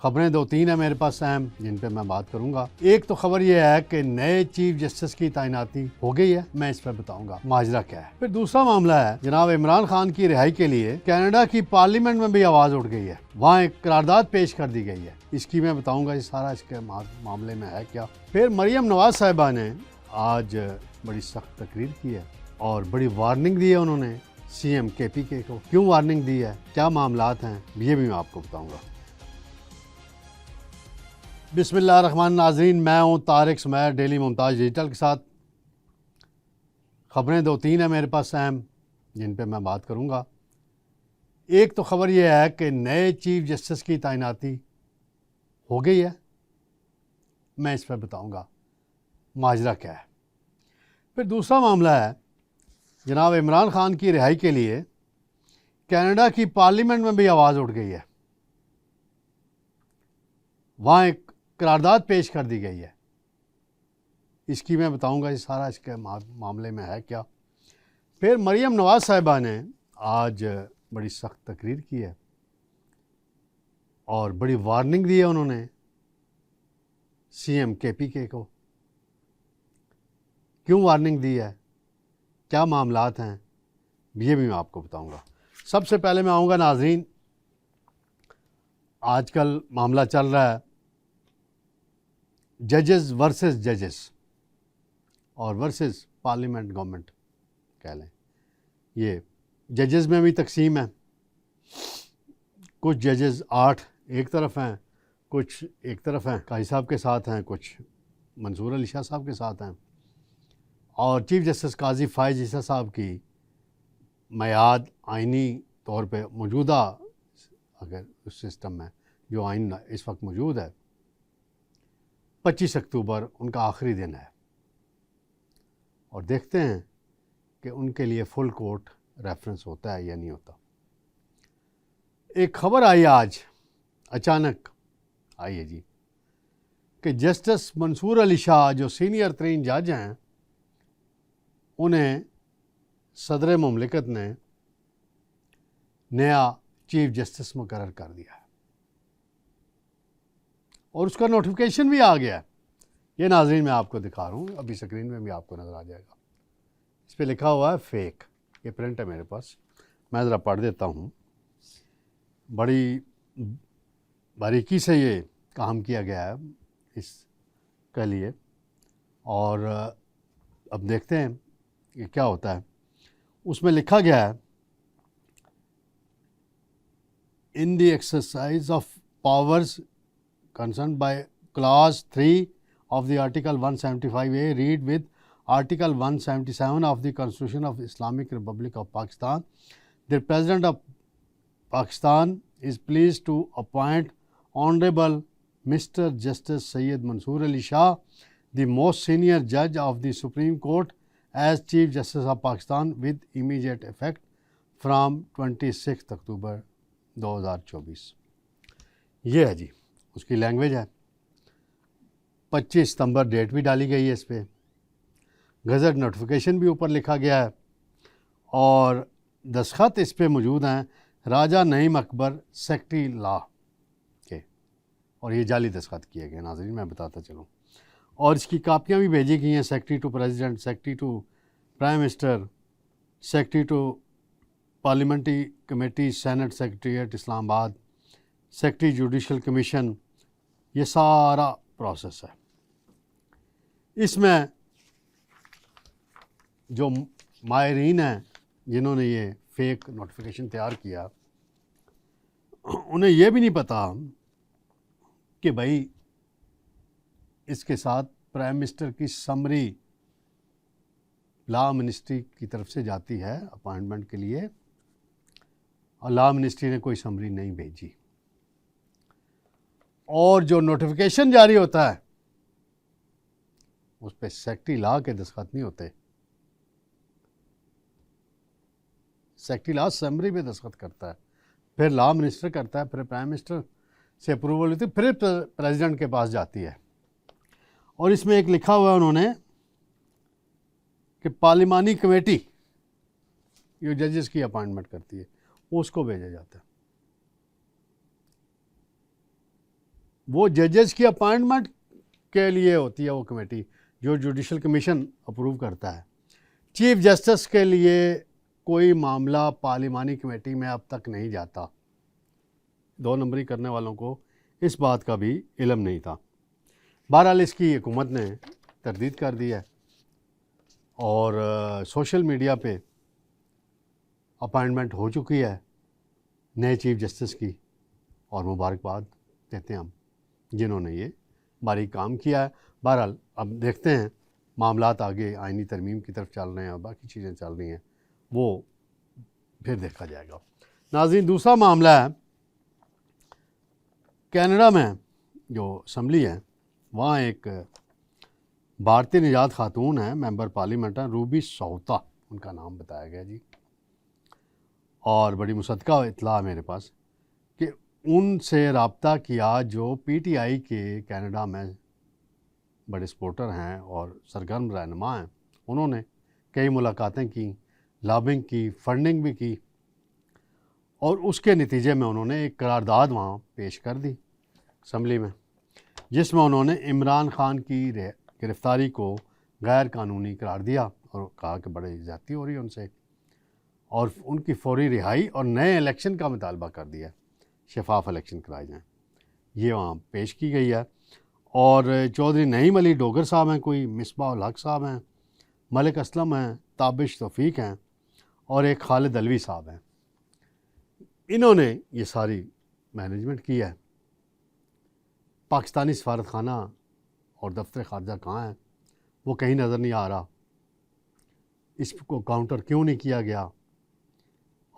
خبریں دو تین ہیں میرے پاس اہم جن پہ میں بات کروں گا۔ ایک تو خبر یہ ہے کہ نئے چیف جسٹس کی تعیناتی ہو گئی ہے، میں اس پہ بتاؤں گا ماجرا کیا ہے۔ پھر دوسرا معاملہ ہے جناب عمران خان کی رہائی کے لیے کینیڈا کی پارلیمنٹ میں بھی آواز اٹھ گئی ہے، وہاں ایک قرارداد پیش کر دی گئی ہے، اس کی میں بتاؤں گا یہ سارا اس کے معاملے میں ہے کیا۔ پھر مریم نواز صاحبہ نے آج بڑی سخت تقریر کی ہے اور بڑی وارننگ دی ہے انہوں نے سی ایم کے پی کے کو۔ کیوں وارننگ دی ہے، کیا معاملات ہیں، یہ بھی میں آپ کو بتاؤں گا۔ بسم اللہ الرحمن ناظرین، میں ہوں طارق سمیر ڈیلی ممتاز ڈیجیٹل کے ساتھ۔ خبریں دو تین ہیں میرے پاس اہم جن پہ میں بات کروں گا۔ ایک تو خبر یہ ہے کہ نئے چیف جسٹس کی تعیناتی ہو گئی ہے، میں اس پہ بتاؤں گا ماجرا کیا ہے۔ پھر دوسرا معاملہ ہے جناب عمران خان کی رہائی کے لیے کینیڈا کی پارلیمنٹ میں بھی آواز اٹھ گئی ہے، وہاں ایک قرارداد پیش کر دی گئی ہے، اس کی میں بتاؤں گا یہ سارا اس کے معاملے میں ہے کیا۔ پھر مریم نواز صاحبہ نے آج بڑی سخت تقریر کی ہے اور بڑی وارننگ دی ہے انہوں نے سی ایم کے پی کے کو۔ کیوں وارننگ دی ہے، کیا معاملات ہیں، یہ بھی میں آپ کو بتاؤں گا۔ سب سے پہلے میں آؤں گا ناظرین، آج کل معاملہ چل رہا ہے ججز ورسز ججز اور ورسز پارلیمنٹ گورنمنٹ کہہ لیں۔ یہ ججز میں بھی تقسیم ہے، کچھ ججز 8 ایک طرف ہیں، کچھ ایک طرف ہیں قاضی صاحب کے ساتھ ہیں، کچھ منصور علی شاہ صاحب کے ساتھ ہیں، اور چیف جسٹس قاضی فائز عیسیٰ صاحب کی میعاد آئینی طور پہ موجودہ اگر اس سسٹم میں جو آئین اس وقت موجود ہے 25 اکتوبر ان کا آخری دن ہے، اور دیکھتے ہیں کہ ان کے لیے فل کورٹ ریفرنس ہوتا ہے یا نہیں ہوتا۔ ایک خبر آئی آج اچانک آئی ہے جی کہ جسٹس منصور علی شاہ جو سینئر ترین جج ہیں انہیں صدر مملکت نے نیا چیف جسٹس مقرر کر دیا ہے اور اس کا نوٹیفیکیشن بھی آ گیا ہے۔ یہ ناظرین میں آپ کو دکھا رہا ہوں، ابھی سکرین میں بھی آپ کو نظر آ جائے گا۔ اس پہ لکھا ہوا ہے فیک، یہ پرنٹ ہے میرے پاس، میں ذرا پڑھ دیتا ہوں۔ بڑی باریکی سے یہ کام کیا گیا ہے اس کے لیے، اور اب دیکھتے ہیں کہ کیا ہوتا ہے۔ اس میں لکھا گیا ہے in the exercise of powers concerned by clause 3 of the article 175A read with article 177 of the Constitution of Islamic Republic of Pakistan. The President of Pakistan is pleased to appoint Honorable Mr. Justice Syed Mansoor Ali Shah, the most senior judge of the Supreme Court, as Chief Justice of Pakistan with immediate effect from 26 October 2024۔ یہ ہے جی اس کی language ہے۔ 25 ستمبر date بھی ڈالی گئی ہے اس پہ، gazette notification بھی اوپر لکھا گیا ہے، اور دستخط اس پہ موجود ہیں راجہ نعیم اکبر سیکرٹری لا کے، اور یہ جعلی دستخط کیے گئے ناظرین، میں بتاتا چلوں۔ اور اس کی کاپیاں بھی بھیجی گئی ہیں secretary to president, secretary to prime minister, secretary to parliamentary committee senate secretariat Islamabad, secretary judicial commission, یہ سارا پروسیس ہے۔ اس میں جو ماہرین ہیں جنہوں نے یہ فیک نوٹیفیکیشن تیار کیا، انہیں یہ بھی نہیں پتا کہ بھائی اس کے ساتھ پرائم منسٹر کی سمری لا منسٹری کی طرف سے جاتی ہے اپائنٹمنٹ کے لیے، اور لا منسٹری نے کوئی سمری نہیں بھیجی، اور جو نوٹیفیکیشن جاری ہوتا ہے اس پہ سیکرٹری لا کے دستخط نہیں ہوتے، سیکرٹری لا سمری پہ دستخط کرتا ہے، پھر لا منسٹر کرتا ہے، پھر پرائم منسٹر سے اپروول ہوتی ہے، پھر پریزیڈنٹ کے پاس جاتی ہے۔ اور اس میں ایک لکھا ہوا ہے انہوں نے کہ پارلیمانی کمیٹی جو ججز کی اپائنٹمنٹ کرتی ہے وہ اس کو بھیجا جاتا ہے۔ وہ ججز کی اپائنٹمنٹ کے لیے ہوتی ہے وہ کمیٹی جو جوڈیشل کمیشن اپروو کرتا ہے. چیف جسٹس کے لیے کوئی معاملہ پارلیمانی کمیٹی میں اب تک نہیں جاتا. 2 نمبری کرنے والوں کو اس بات کا بھی علم نہیں تھا. بہرحال اس کی حکومت نے تردید کر دی ہے اور سوشل میڈیا پہ اپائنٹمنٹ ہو چکی ہے نئے چیف جسٹس کی، اور مبارکباد دیتے ہیں ہم جنہوں نے یہ باریک کام کیا ہے. بہرحال اب دیکھتے ہیں معاملات آگے آئینی ترمیم کی طرف چل رہے ہیں اور باقی چیزیں چل رہی ہیں، وہ پھر دیکھا جائے گا. ناظرین، دوسرا معاملہ ہے کینیڈا میں جو اسمبلی ہے وہاں ایک بھارتی نژاد خاتون ہیں، ممبر پارلیمنٹ ہیں، روبی سوتا ان کا نام بتایا گیا جی. اور بڑی مصدقہ اطلاع میرے پاس کہ ان سے رابطہ کیا جو پی ٹی آئی کے کینیڈا میں بڑے سپورٹر ہیں اور سرگرم رہنما ہیں. انہوں نے کئی ملاقاتیں کی، لابنگ کی، فنڈنگ بھی کی، اور اس کے نتیجے میں انہوں نے ایک قرارداد وہاں پیش کر دی اسمبلی میں، جس میں انہوں نے عمران خان کی گرفتاری کو غیر قانونی قرار دیا اور کہا کہ بڑی زیادتی ہو رہی ہے ان سے، اور ان کی فوری رہائی اور نئے الیکشن کا مطالبہ کر دیا، شفاف الیکشن کرائے جائیں. یہ وہاں پیش کی گئی ہے. اور چودھری نعیم علی ڈوگر صاحب ہیں، کوئی مصباح الحق صاحب ہیں، ملک اسلم ہیں، تابش توفیق ہیں، اور ایک خالد علوی صاحب ہیں. انہوں نے یہ ساری مینجمنٹ کی ہے. پاکستانی سفارت خانہ اور دفتر خارجہ کہاں ہیں؟ وہ کہیں نظر نہیں آ رہا. اس کو کاؤنٹر کیوں نہیں کیا گیا؟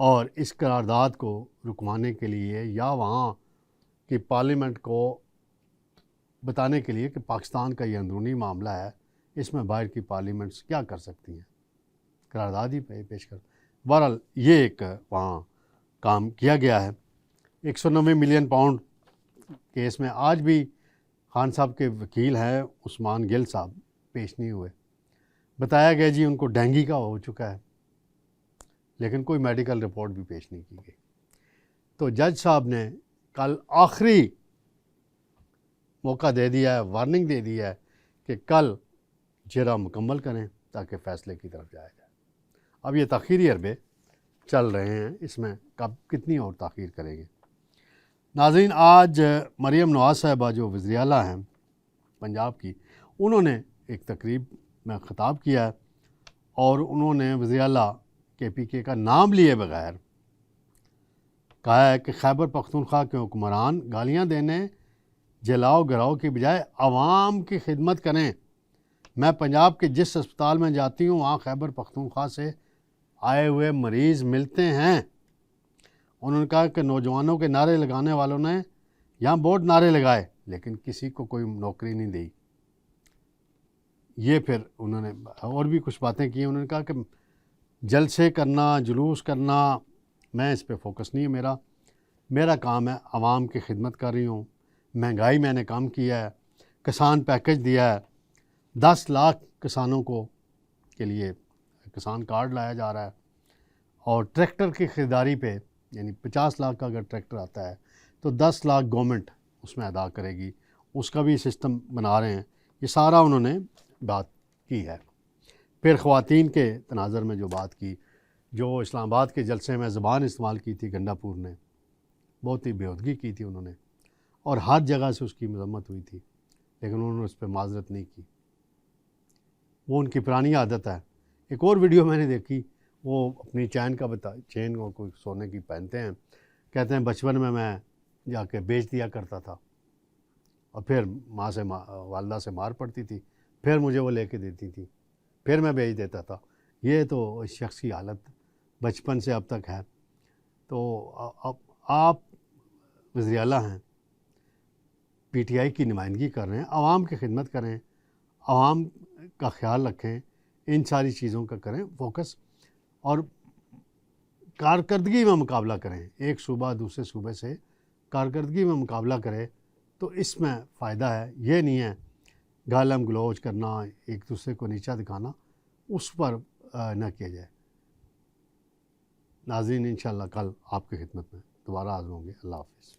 اور اس قرارداد کو رکوانے کے لیے یا وہاں کی پارلیمنٹ کو بتانے کے لیے کہ پاکستان کا یہ اندرونی معاملہ ہے، اس میں باہر کی پارلیمنٹس کیا کر سکتی ہیں، قرارداد ہی پیش کر. بہرحال یہ ایک وہاں کام کیا گیا ہے. 190 ملین پاؤنڈ کیس میں آج بھی خان صاحب کے وکیل ہیں عثمان گل صاحب پیش نہیں ہوئے. بتایا گیا جی ان کو ڈینگی کا ہو چکا ہے، لیکن کوئی میڈیکل رپورٹ بھی پیش نہیں کی گئی. تو جج صاحب نے کل آخری موقع دے دیا ہے، وارننگ دے دی ہے کہ کل جرا مکمل کریں تاکہ فیصلے کی طرف جایا جائے. اب یہ تاخیری حربے چل رہے ہیں، اس میں کب کتنی اور تاخیر کریں گے. ناظرین، آج مریم نواز صاحبہ جو وزیر اعلیٰ ہیں پنجاب کی، انہوں نے ایک تقریب میں خطاب کیا ہے اور انہوں نے وزیر اعلیٰ کے پی کے کا نام لیے بغیر کہا ہے کہ خیبر پختونخوا کے حکمران گالیاں دینے، جلاؤ گراؤ کی بجائے عوام کی خدمت کریں. میں پنجاب کے جس اسپتال میں جاتی ہوں وہاں خیبر پختونخوا سے آئے ہوئے مریض ملتے ہیں. انہوں نے کہا کہ نوجوانوں کے نعرے لگانے والوں نے یہاں بہت نعرے لگائے لیکن کسی کو کوئی نوکری نہیں دی. یہ پھر انہوں نے اور بھی کچھ باتیں کی. انہوں نے کہا کہ جلسے کرنا، جلوس کرنا، میں اس پہ فوکس نہیں ہے. میرا کام ہے عوام کی خدمت کر رہی ہوں. مہنگائی میں نے کام کیا ہے، کسان پیکج دیا ہے، 10 لاکھ کسانوں کو کے لیے کسان کارڈ لایا جا رہا ہے، اور ٹریکٹر کی خریداری پہ یعنی 50 لاکھ کا اگر ٹریکٹر آتا ہے تو 10 لاکھ گورنمنٹ اس میں ادا کرے گی، اس کا بھی سسٹم بنا رہے ہیں. یہ سارا انہوں نے بات کی ہے. پھر خواتین کے تناظر میں جو بات کی، جو اسلام آباد کے جلسے میں زبان استعمال کی تھی گنڈا پور نے، بہت ہی بےہودگی کی تھی انہوں نے، اور ہر جگہ سے اس کی مذمت ہوئی تھی، لیکن انہوں نے اس پہ معذرت نہیں کی. وہ ان کی پرانی عادت ہے. ایک اور ویڈیو میں نے دیکھی، وہ اپنی چین کو کوئی سونے کی پہنتے ہیں، کہتے ہیں بچپن میں جا کے بیچ دیا کرتا تھا اور پھر ماں سے والدہ سے مار پڑتی تھی، پھر مجھے وہ لے کے دیتی تھی، پھر میں بیچ دیتا تھا. یہ تو اس شخص کی حالت بچپن سے اب تک ہے. تو آپ وزیر اعلیٰ ہیں، پی ٹی آئی کی نمائندگی کر رہے ہیں، عوام کی خدمت کریں، عوام کا خیال رکھیں، ان ساری چیزوں کا کریں فوکس، اور کارکردگی میں مقابلہ کریں. ایک صوبہ دوسرے صوبے سے کارکردگی میں مقابلہ کرے تو اس میں فائدہ ہے. یہ نہیں ہے گالم گلوچ کرنا، ایک دوسرے کو نیچا دکھانا، اس پر نہ کیا جائے. ناظرین، انشاءاللہ کل آپ کی خدمت میں دوبارہ حاضر ہوں گے. اللہ حافظ.